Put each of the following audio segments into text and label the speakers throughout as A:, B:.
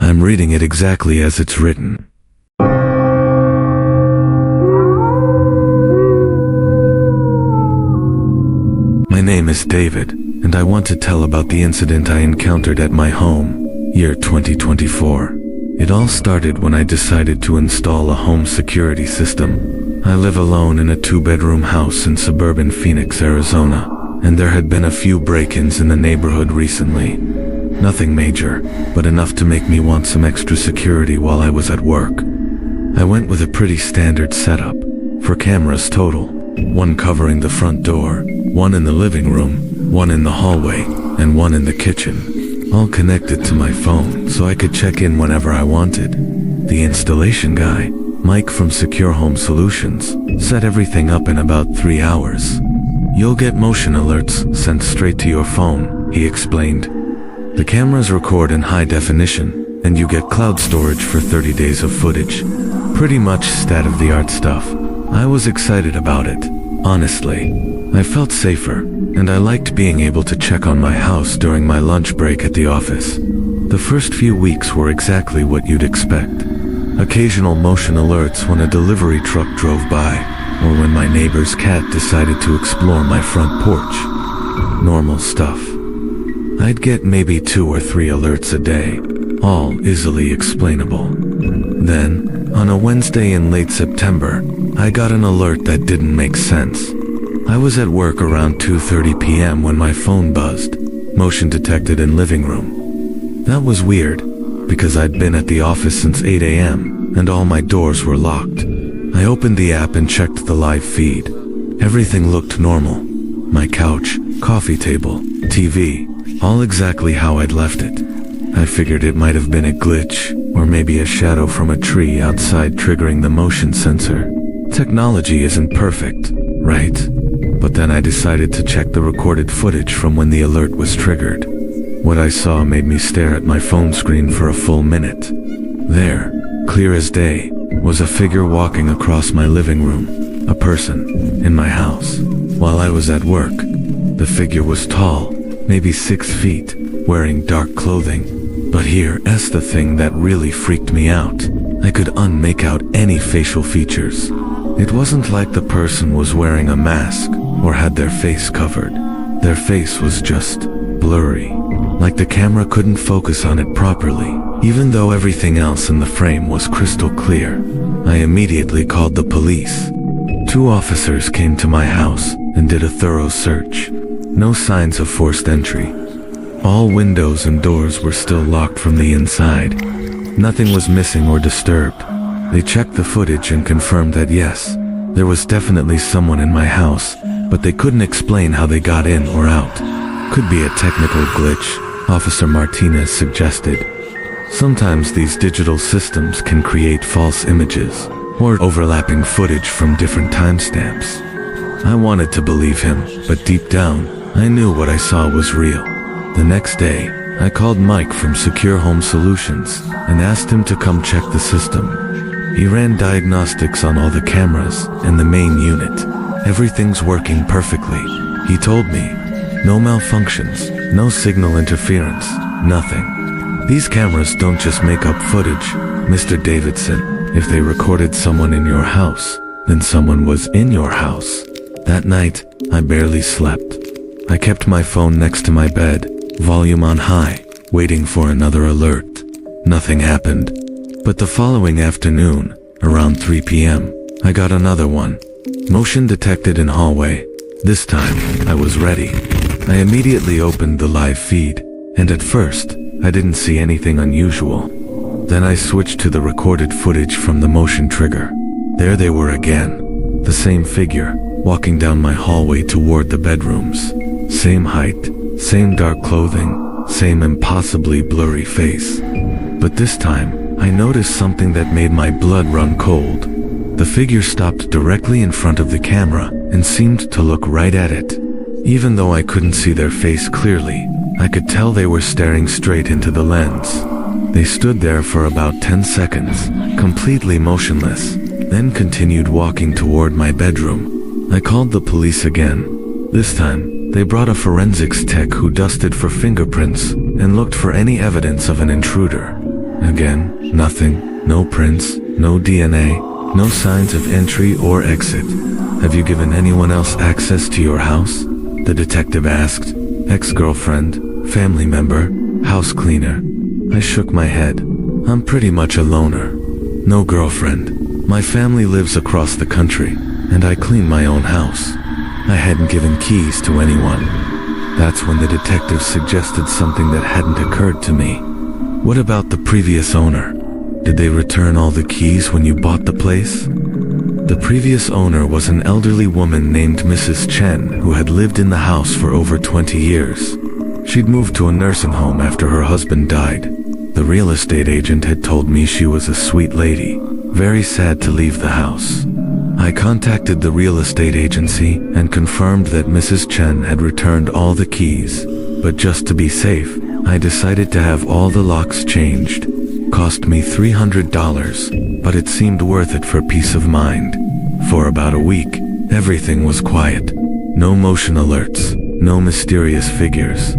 A: I'm reading it exactly as it's written. My name is David, and I want to tell about the incident I encountered at my home, year 2024. It all started when I decided to install a home security system. I live alone in a 2-bedroom house in suburban Phoenix, Arizona, and there had been a few break-ins in the neighborhood recently. Nothing major, but enough to make me want some extra security while I was at work. I went with a pretty standard setup, 4 cameras total, 1 covering the front door, 1 in the living room, 1 in the hallway, and 1 in the kitchen, all connected to my phone so I could check in whenever I wanted. The installation guy, Mike from Secure Home Solutions, set everything up in about 3 hours. You'll get motion alerts sent straight to your phone, he explained. The cameras record in high definition, and you get cloud storage for 30 days of footage. Pretty much state-of-the-art stuff. I was excited about it, honestly. I felt safer, and I liked being able to check on my house during my lunch break at the office. The first few weeks were exactly what you'd expect. Occasional motion alerts when a delivery truck drove by, or when my neighbor's cat decided to explore my front porch. Normal stuff. I'd get maybe 2 or 3 alerts a day, all easily explainable. Then, on a Wednesday in late September, I got an alert that didn't make sense. I was at work around 2:30 p.m. when my phone buzzed, motion detected in living room. That was weird, because I'd been at the office since 8 a.m., and all my doors were locked. I opened the app and checked the live feed. Everything looked normal. My couch, coffee table, TV, all exactly how I'd left it. I figured it might have been a glitch, or maybe a shadow from a tree outside triggering the motion sensor. Technology isn't perfect, right? But then I decided to check the recorded footage from when the alert was triggered. What I saw made me stare at my phone screen for a full minute. There, clear as day, was a figure walking across my living room, a person, in my house. While I was at work, the figure was tall, maybe 6 feet, wearing dark clothing. But here's the thing that really freaked me out. I could unmake out any facial features. It wasn't like the person was wearing a mask or had their face covered. Their face was just blurry, like the camera couldn't focus on it properly, even though everything else in the frame was crystal clear. I immediately called the police. 2 officers came to my house and did a thorough search. No signs of forced entry. All windows and doors were still locked from the inside. Nothing was missing or disturbed. They checked the footage and confirmed that yes, there was definitely someone in my house, but they couldn't explain how they got in or out. Could be a technical glitch, Officer Martinez suggested. Sometimes these digital systems can create false images, or overlapping footage from different timestamps. I wanted to believe him, but deep down, I knew what I saw was real. The next day, I called Mike from Secure Home Solutions and asked him to come check the system. He ran diagnostics on all the cameras and the main unit. Everything's working perfectly, he told me. No malfunctions, no signal interference, nothing. These cameras don't just make up footage, Mr. Davidson. If they recorded someone in your house, then someone was in your house. That night, I barely slept. I kept my phone next to my bed, volume on high, waiting for another alert. Nothing happened. But the following afternoon, around 3 p.m., I got another one. Motion detected in hallway. This time, I was ready. I immediately opened the live feed, and at first, I didn't see anything unusual. Then I switched to the recorded footage from the motion trigger. There they were again. The same figure, walking down my hallway toward the bedrooms. Same height, same dark clothing, same impossibly blurry face. But this time, I noticed something that made my blood run cold. The figure stopped directly in front of the camera and seemed to look right at it. Even though I couldn't see their face clearly, I could tell they were staring straight into the lens. They stood there for about 10 seconds, completely motionless, then continued walking toward my bedroom. I called the police again. This time, they brought a forensics tech who dusted for fingerprints and looked for any evidence of an intruder. Again, nothing, no prints, no DNA, no signs of entry or exit. Have you given anyone else access to your house? The detective asked. Ex-girlfriend, family member, house cleaner. I shook my head. I'm pretty much a loner. No girlfriend. My family lives across the country, and I clean my own house. I hadn't given keys to anyone. That's when the detective suggested something that hadn't occurred to me. What about the previous owner? Did they return all the keys when you bought the place? The previous owner was an elderly woman named Mrs. Chen who had lived in the house for over 20 years. She'd moved to a nursing home after her husband died. The real estate agent had told me she was a sweet lady, very sad to leave the house. I contacted the real estate agency and confirmed that Mrs. Chen had returned all the keys, but just to be safe, I decided to have all the locks changed. Cost me $300, but it seemed worth it for peace of mind. For about a week, everything was quiet. No motion alerts, no mysterious figures.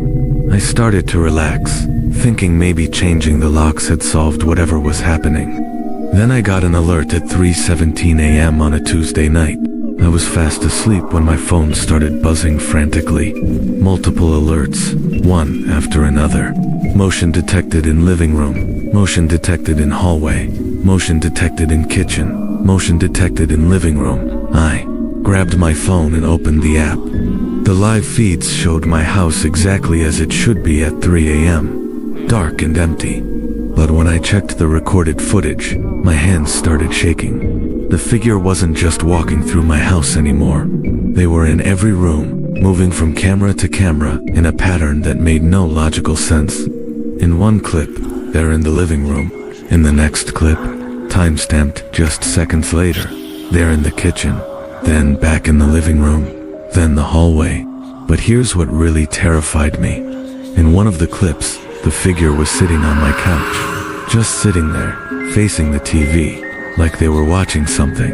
A: I started to relax, thinking maybe changing the locks had solved whatever was happening. Then I got an alert at 3:17 a.m. on a Tuesday night. I was fast asleep when my phone started buzzing frantically. Multiple alerts, one after another. Motion detected in living room. Motion detected in hallway. Motion detected in kitchen. Motion detected in living room. I grabbed my phone and opened the app. The live feeds showed my house exactly as it should be at 3 a.m. Dark and empty. But when I checked the recorded footage, my hands started shaking. The figure wasn't just walking through my house anymore. They were in every room, moving from camera to camera in a pattern that made no logical sense. In one clip, they're in the living room. In the next clip, time-stamped just seconds later, they're in the kitchen. Then back in the living room. Then the hallway. But here's what really terrified me. In one of the clips, the figure was sitting on my couch. Just sitting there, facing the TV, like they were watching something.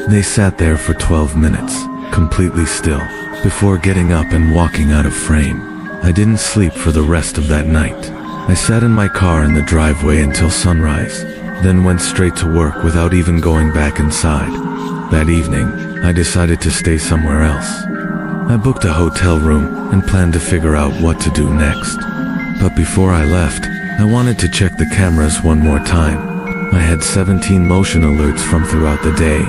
A: They sat there for 12 minutes, completely still, before getting up and walking out of frame. I didn't sleep for the rest of that night. I sat in my car in the driveway until sunrise, then went straight to work without even going back inside. That evening, I decided to stay somewhere else. I booked a hotel room and planned to figure out what to do next. But before I left, I wanted to check the cameras one more time. I had 17 motion alerts from throughout the day.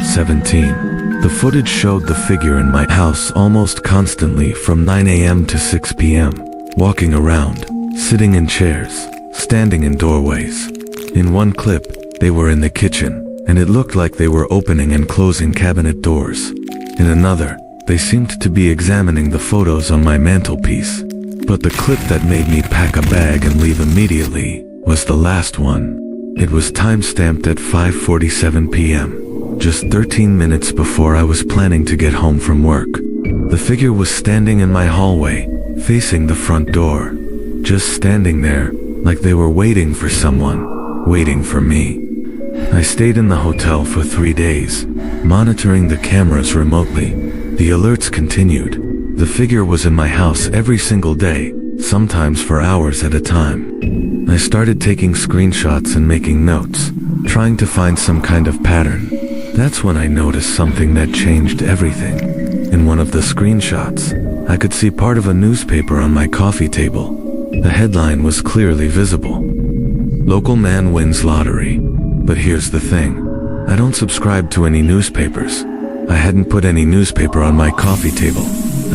A: 17. The footage showed the figure in my house almost constantly from 9 a.m. to 6 p.m., walking around, sitting in chairs, standing in doorways. In one clip, they were in the kitchen, and it looked like they were opening and closing cabinet doors. In another, they seemed to be examining the photos on my mantelpiece. But the clip that made me pack a bag and leave immediately was the last one. It was time-stamped at 5:47 p.m., just 13 minutes before I was planning to get home from work. The figure was standing in my hallway, facing the front door. Just standing there, like they were waiting for someone, waiting for me. I stayed in the hotel for 3 days, monitoring the cameras remotely. The alerts continued. The figure was in my house every single day, sometimes for hours at a time. I started taking screenshots and making notes, trying to find some kind of pattern. That's when I noticed something that changed everything. In one of the screenshots, I could see part of a newspaper on my coffee table. The headline was clearly visible. Local man wins lottery. But here's the thing. I don't subscribe to any newspapers. I hadn't put any newspaper on my coffee table.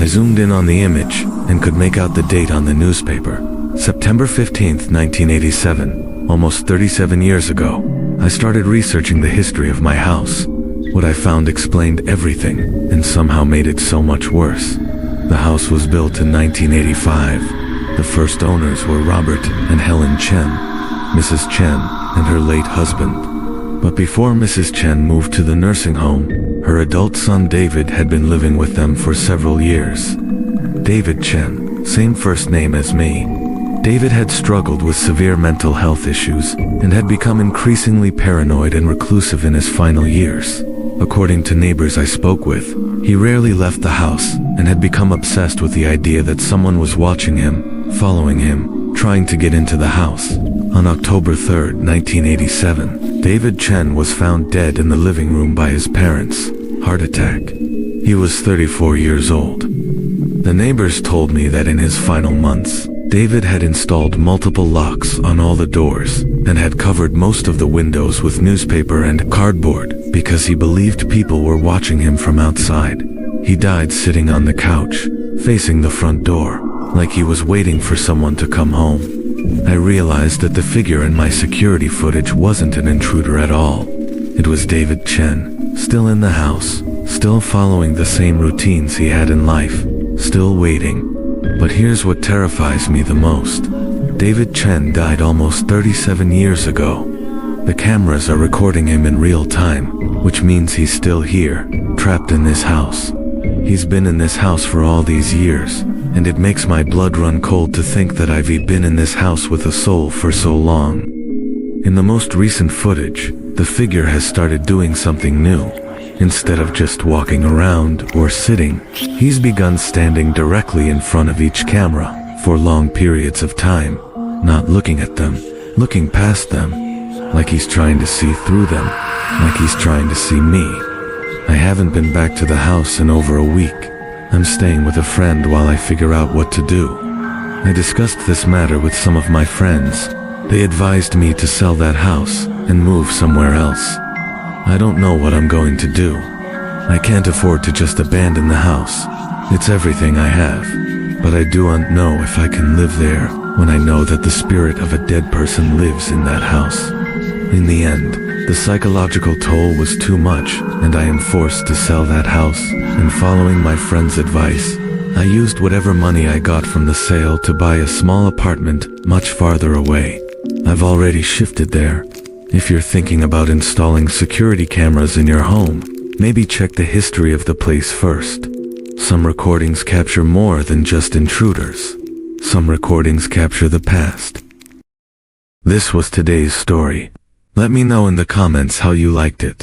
A: I zoomed in on the image and could make out the date on the newspaper. September 15th, 1987, almost 37 years ago. I started researching the history of my house. What I found explained everything and somehow made it so much worse. The house was built in 1985. The first owners were Robert and Helen Chen, Mrs. Chen and her late husband. But before Mrs. Chen moved to the nursing home, her adult son David had been living with them for several years. David Chen, same first name as me. David had struggled with severe mental health issues and had become increasingly paranoid and reclusive in his final years. According to neighbors I spoke with, he rarely left the house and had become obsessed with the idea that someone was watching him, following him, trying to get into the house. On October 3, 1987, David Chen was found dead in the living room by his parents. Heart attack. He was 34 years old. The neighbors told me that in his final months, David had installed multiple locks on all the doors and had covered most of the windows with newspaper and cardboard because he believed people were watching him from outside. He died sitting on the couch, facing the front door, like he was waiting for someone to come home. I realized that the figure in my security footage wasn't an intruder at all. It was David Chen, still in the house, still following the same routines he had in life, still waiting. But here's what terrifies me the most. David Chen died almost 37 years ago. The cameras are recording him in real time, which means he's still here, trapped in this house. He's been in this house for all these years, and it makes my blood run cold to think that I've been in this house with a soul for so long. In the most recent footage, the figure has started doing something new. Instead of just walking around or sitting, he's begun standing directly in front of each camera for long periods of time, not looking at them, looking past them, like he's trying to see through them, like he's trying to see me. I haven't been back to the house in over a week. I'm staying with a friend while I figure out what to do. I discussed this matter with some of my friends. They advised me to sell that house and move somewhere else. I don't know what I'm going to do. I can't afford to just abandon the house. It's everything I have. But I don't know if I can live there when I know that the spirit of a dead person lives in that house. In the end, the psychological toll was too much, and I am forced to sell that house. And following my friend's advice, I used whatever money I got from the sale to buy a small apartment much farther away. I've already shifted there. If you're thinking about installing security cameras in your home, maybe check the history of the place first. Some recordings capture more than just intruders. Some recordings capture the past. This was today's story. Let me know in the comments how you liked it.